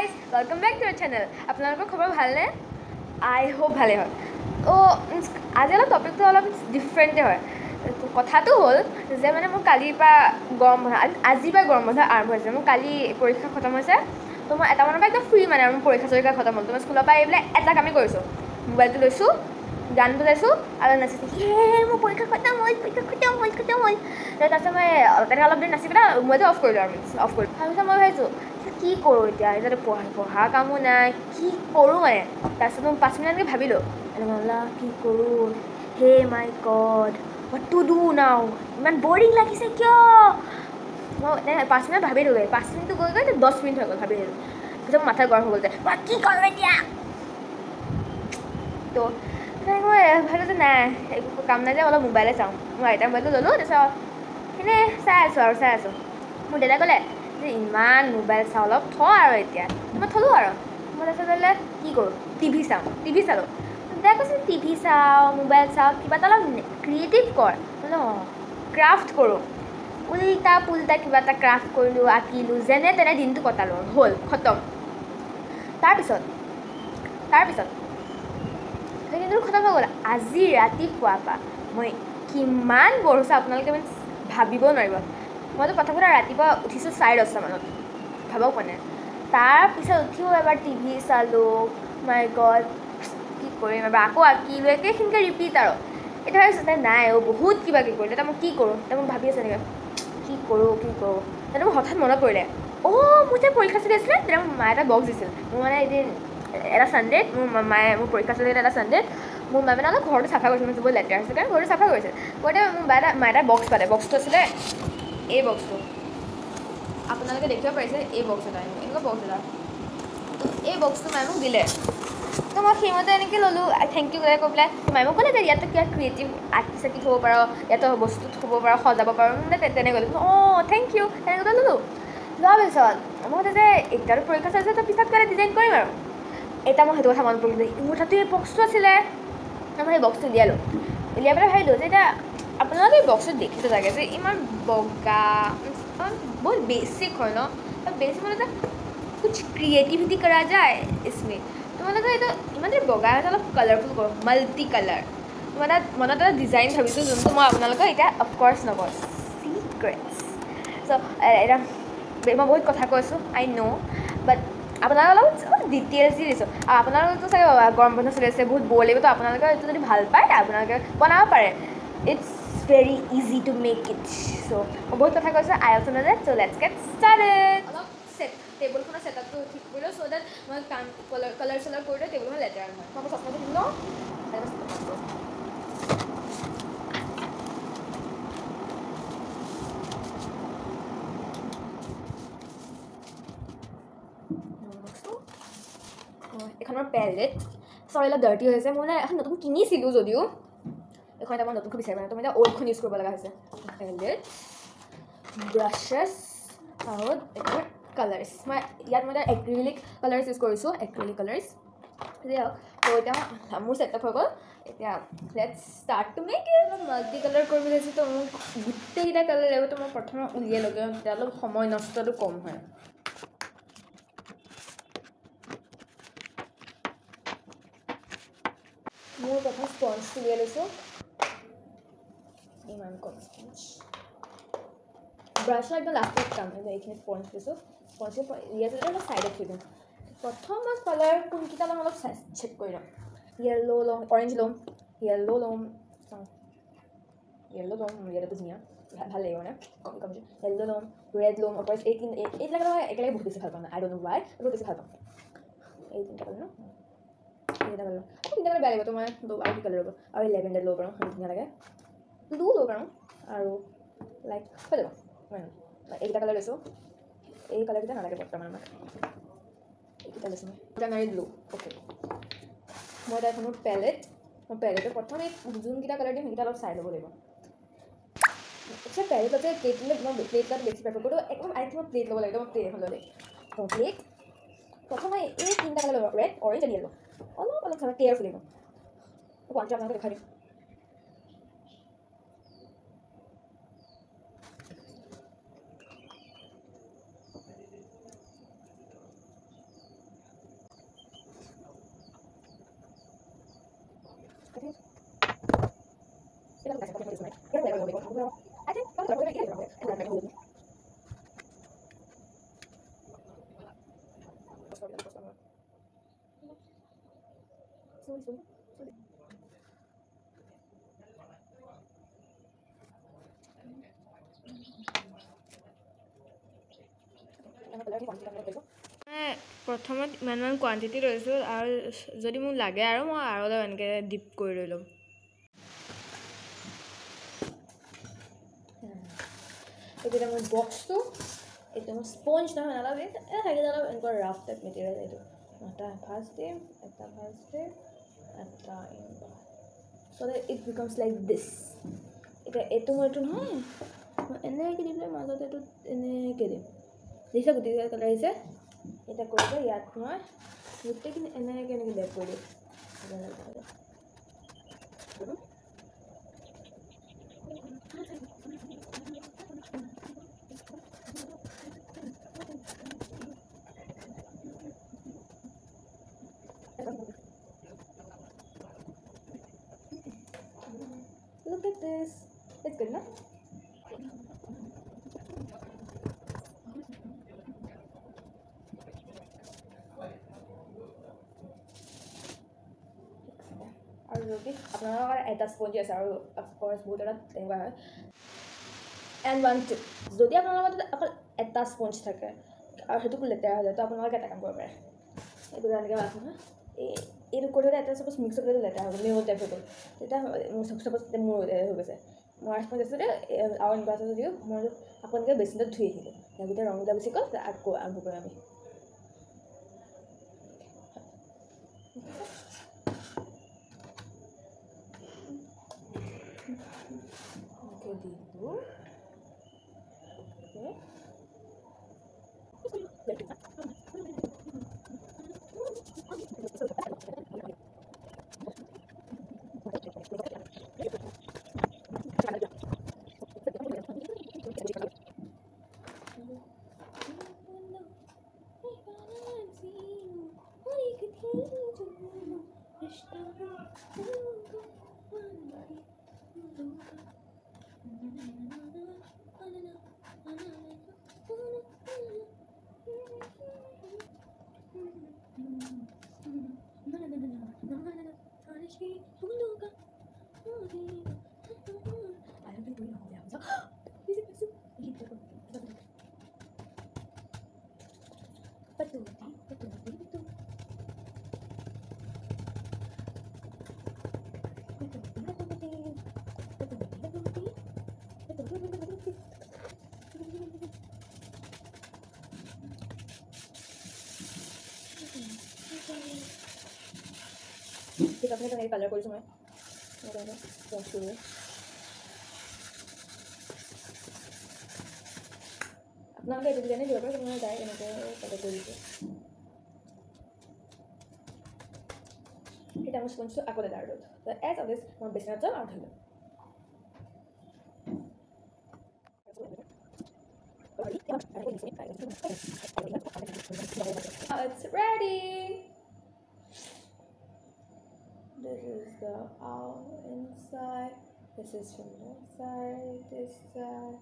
guys, welcome back to our channel. আপোনালোকৰ খবৰ ভালনে? I hope ভালে হয়। আজি অলপ টপিকটো অলপ ডিফাৰেণ্টে হয়। কথাটো হ'ল যে মানে মোৰ কালিৰ পৰা গৰম বন্ধ আজিৰ পৰা গৰম বন্ধ আৰম্ভ হৈছে। মোৰ কালি পৰীক্ষা খতম হৈছে। তো মই এটা মানৰ পৰা একদম ফ্ৰী মানে মোৰ পৰীক্ষা চৰীক্ষা খতম হ'ল। তো মই স্কুলৰ পৰা আহি পেলাই এটা কামেই কৰিছোঁ, মোবাইলটো লৈছোঁ, গান বজাইছোঁ আৰু নাচিছোঁ। মোৰ পৰীক্ষা খতম হ'ল তাৰপিছত মই তেনেকৈ অলপ দেৰি নাচি পেলাই মোবাইলটো অফ কৰিলোঁ আৰু অফ কৰিলোঁ। তাৰপিছত মই ভাবিছোঁ কি কৰোঁ এতিয়া এতিয়াতো পঢ়া কামো নাই, কি কৰোঁ মানে। তাৰপিছত মই 5 মিনিটকৈ ভাবিলোঁ কি কৰোঁ, hey my god what to do now, ইমান বৰিং লাগিছে কিয়। মই 5 মিনিট ভাবিলোঁ, 5 মিনিটটো গৈ 10 মিনিট হৈ গ'ল ভাবি দিলোঁ। পিছত মোৰ মাথা গৰম হৈ গ'ল যে মই কি কৰোঁ এতিয়া। তো মই ভাবিলোঁ যে নাই একো কাম নাই যে অলপ মোবাইলে চাওঁ। মই আইতাৰ মোবাইলটো ল'লোঁ, তাৰপিছত এনেই চাই আছোঁ। মোৰ দেউতাই ক'লে যে ইমান মোবাইল চাওঁ অলপ থ আৰু এতিয়া। মই থ'লোঁ আৰু মই তাৰপিছত বোলে কি কৰোঁ, টিভি চালোঁ। দেউতাই কৈছে টিভি চাওঁ মোবাইল চাওঁ কিবা এটা অলপ ক্ৰিয়েটিভ কৰ। বোলে অঁ ক্ৰাফ্ট কৰোঁ, উল্টা পুল্টা কিবা এটা ক্ৰাফ্ট কৰিলোঁ, আঁকিলোঁ, যেনে তেনে দিনটো কটালোঁ, হ'ল খতম। তাৰপিছত সেই দিনটো খতম হৈ গ'ল। আজি ৰাতিপুৱাৰ পৰা মই কিমান বৰ হৈছোঁ আপোনালোকে মানে ভাবিব নোৱাৰিব। মইতো প্ৰথম কথা ৰাতিপুৱা উঠিছোঁ 10:30 মানত, ভাবক মানে। তাৰপিছত উঠিও এবাৰ টিভি চালোঁ, মাই গড কি কৰিম, এবাৰ আকৌ আঁকিলোঁ, একেখিনিকে ৰিপিট আৰু। এতিয়া ভাবিছোঁ নাই বহুত কিবা কিবি কৰিলোঁ, এতিয়া মই কি কৰোঁ। এতিয়া মই ভাবি আছোঁ এনেকৈ কি কৰোঁ। তেতিয়া মোৰ হঠাৎ মনত পৰিলে মোৰ যে পৰীক্ষা চলি আছিলে তেতিয়া মোৰ মায়ে এটা বক্স দিছিল। মোৰ মানে এদিন এটা ছানডেত মোৰ পৰীক্ষা চলি এটা ছানডেত মোৰ মায়ে মানে অলপ ঘৰটো চাফা কৰিছিল, বহুত লেতেৰা হৈছিল কাৰণে ঘৰটো চাফা কৰিছিল। গতিকে মোৰ মায়ে এটা বক্স পালে। বক্সটো আছিলে এই বক্সটো, আপোনালোকে দেখিব পাৰিছে এই বক্স এটা, এনেকুৱা বক্স এটা। এই বক্সটো মায়ে মোক দিলে। তো মই সেইমতে এনেকৈ ল'লোঁ, থেংক ইউ কৈ পেলাই। মায়ে মোক ক'লে যে ইয়াতো কিবা ক্ৰিয়েটিভ আঁকি চাকি থ'ব পাৰ, ইয়াতো বস্তু থ'ব পাৰ, সজাব পাৰ, তেনেকৈ অঁ থেংক ইউ তেনেকৈ ল'লোঁ। লোৱাৰ পিছত মই যে এতিয়াতো পৰীক্ষা চাইছোঁ তো পিছত কিবা ডিজাইন কৰিম আৰু। এতিয়া মই সেইটো কথা মনত পৰিলে মোৰ তাতো এই বক্সটো আছিলে। মই সেই বক্সটো উলিয়াই পেলাই ভাবিলোঁ যে এতিয়া আপোনালোকে এই বক্সটো দেখিছে চাগে যে ইমান বগা, বহুত বেছিক হয় ন। বেছিক মানে যে কুछ ক্ৰিয়েটিভিটি কৰা যায় इसमें। তোমালোকে এইটো ইমান যে বগা হৈছে অলপ কালাৰফুল কৰোঁ, মাল্টি কালাৰ। মনত এটা ডিজাইন ভাবিছোঁ যোনটো মই আপোনালোকক এতিয়া অফক'ৰ্চ নকওঁ, চিক্ৰেটছ। চ' এতিয়া মই বহুত কথা কৈছোঁ আই ন' বাট আপোনালোকৰ অলপ ডিটেইলছ দি দিছোঁ। আৰু আপোনালোকতো চাগে গৰম বন্ধ চলি আছে, বহুত ব'ৰ লাগিব। তো আপোনালোকে এইটো যদি ভাল পায় আপোনালোকে বনাব পাৰে, it's very easy to make it. So' মই বহুত কথা কৈছোঁ, I also' know' that, so' let's get started. অলপ টেবুলখনৰ ছেটআপটো ঠিক কৰি লওঁ চ' ডেট মই কালাৰ চালাৰ কৰিলে টেবুলখন লেতেৰা নহয়। মই আকৌ চশমাটো পিন্ধি লওঁ। এখন মোৰ পেলেট, চৰি অলপ ডাৰ্টি হৈছে। মই মানে এখন নতুন কিনিছিলোঁ যদিও এখন এতিয়া মই নতুনকৈ বিচাৰিব নাই, তো মই এতিয়া অল্ডখন ইউজ কৰিব লগা হৈছে। পেলেট, ব্ৰাছেছ আৰু এতিয়া কালাৰ্ছ। মই এতিয়া এক্ৰিলিক কালাৰ্ছ ইউজ কৰিছোঁ, এক্ৰিলিক কালাৰ্ছ। দিয়ক তো এতিয়া মোৰ ছেটআপ হৈ গ'ল। এতিয়া let's start two make it. Multi colour কৰিব লাগিছোঁ, তো মোক গোটেইকেইটা কালাৰ লাগিব। তো মই প্ৰথমে উলিয়াই লওঁ, তেতিয়া অলপ সময় নষ্টটো কম হয়। মোৰ প্ৰথম স্পঞ্জটো উলিয়াই লৈছোঁ, ইমান কম স্পঞ্জ। ব্ৰাছৰ একদম লাষ্টত কাম এইখিনি স্পঞ্জ লৈছোঁ। স্পঞ্জটো উলিয়াই অলপ ছাইডত থৈ দিওঁ। প্ৰথম মই কালাৰ কোনকেইটা ল'ম অলপ চেক কৰি লওঁ। য়েল্ল' ল'ম, অৰেঞ্জ ল'ম, য়েল্ল' ল'ম, য়েল্ল'টো ধুনীয়া ভাল লাগিব মানে কম্বিনেশ্যন। য়েল্ল' ল'ম, ৰেড ল'ম, এইবিলাক একেলগে বহুত বেছি ভাল পাওঁ। আই ডণ্ট ন' ৱাই বহুত বেছি ভাল পাওঁ এই তিনিটা কালাৰ ন। তিনিটা কালাৰ বেয়া লাগিব, তো মই আৰু কি কালাৰ ল'ব, আৰু লেভেণ্ডাৰ ল'ব পাৰোঁ, ধুনীয়া লাগে। ব্লু ল'ব পাৰোঁ আৰু লাইক হৈ যাব। এইকেইটা কালাৰ লৈছোঁ, এই কালাৰকেইটা নালাগে বৰ্তমান আমাক, এইকেইটা লৈছোঁ মই প্ৰাইমাৰী ব্লু। অ'কে, মই এতিয়া এখন পেলেটৰ প্ৰথম এই যোনকেইটা কালাৰ দিম সেইকেইটা অলপ চাই ল'ব লাগিব। আচ্ছা পেলেটতে প্লেট ল'লে মই প্লেট লোৱাটো বেছি প্ৰেফাৰ কৰোঁ। একদম মই প্লেট ল'ব লাগিব, মই প্লেট এখন ল'লে প্লেট। প্ৰথম মই এই তিনিটা কালাৰ ল'ব, ৰেড, অৰেঞ্জ এণ্ড য়েল্ল'। অলপ চাব কেয়াৰফুলি মই কোৱান্টিটি আপোনালোকে দেখাই দিম। প্ৰথমত ইমান কোৱান্টিটি লৈছোঁ আৰু যদি মোক লাগে আৰু মই আৰু অলপ এনেকৈ ডিপ কৰি লৈ ল'ম। এতিয়া মোৰ বক্সটো এইটো মোৰ স্পঞ্জ নহয় নালাগে থাকিলে অলপ এনেকুৱা ৰাফ টাইপ মেটেৰিয়েল এইটো এটা ভাজ দিম এটা ভাজ দিম এটা so' that it becomes like this. এতিয়া এইটো মোৰ এইটো নহয় মই এনেকৈ দি পেলাই মাজত এইটো এনেকৈ দিম দেখিছে গোটেইকেইটা কালাৰ আহিছে। এতিয়া কৰিলে ইয়াত মই গোটেইখিনি এনেকৈ লেপ কৰি দিম। Look at this. It's good, no? আৰু যদি আপোনালোকৰ এটা স্পঞ্জ আছে আৰু অফক'ৰ্ছ বহুত এটা তেনেকুৱা হয় এণ্ড ওৱান টিপ যদি আপোনালোকৰ লগত অকল এটা স্পঞ্জ থাকে আৰু সেইটোকো লেতেৰা হৈ যায় তো আপোনালোকে এটা কাম কৰিব পাৰে এইটো এনেকৈ আছে নহয় এইটো কৰি থ'লে এটা চাপ'জ মিক্স কৰিলে লেতেৰা হৈ গ'ল মেমু টাইপ হৈ গ'ল তেতিয়া চাপ'জ মোৰ হৈ গৈছে মোৰ স্পঞ্জ আছিলে আৰু এনেকুৱা আছে যদিও মই আপোনালোকে বেচিনত ধুই আহিলোঁ গোটেই ৰংবিলাক বেছি গ'ল আকৌ আৰম্ভ কৰিম আমি দিলোঁ ঠিক আছে তেনেকৈ কালাৰ কৰিছোঁ মই আপোনালোকে এইটো ডিজাইনে দিব পাৰে মই ডাইৰেক্ট এনেকৈ কালাৰ কৰি দিছোঁ এতিয়া মোৰ স্পঞ্জটো আকৌ লেটাৰ দিওঁ এজ অলৱেজ মই বেচিনত যাম আৰু ধুই ল'ম It's ready. This is the out inside. This is from the side. This side.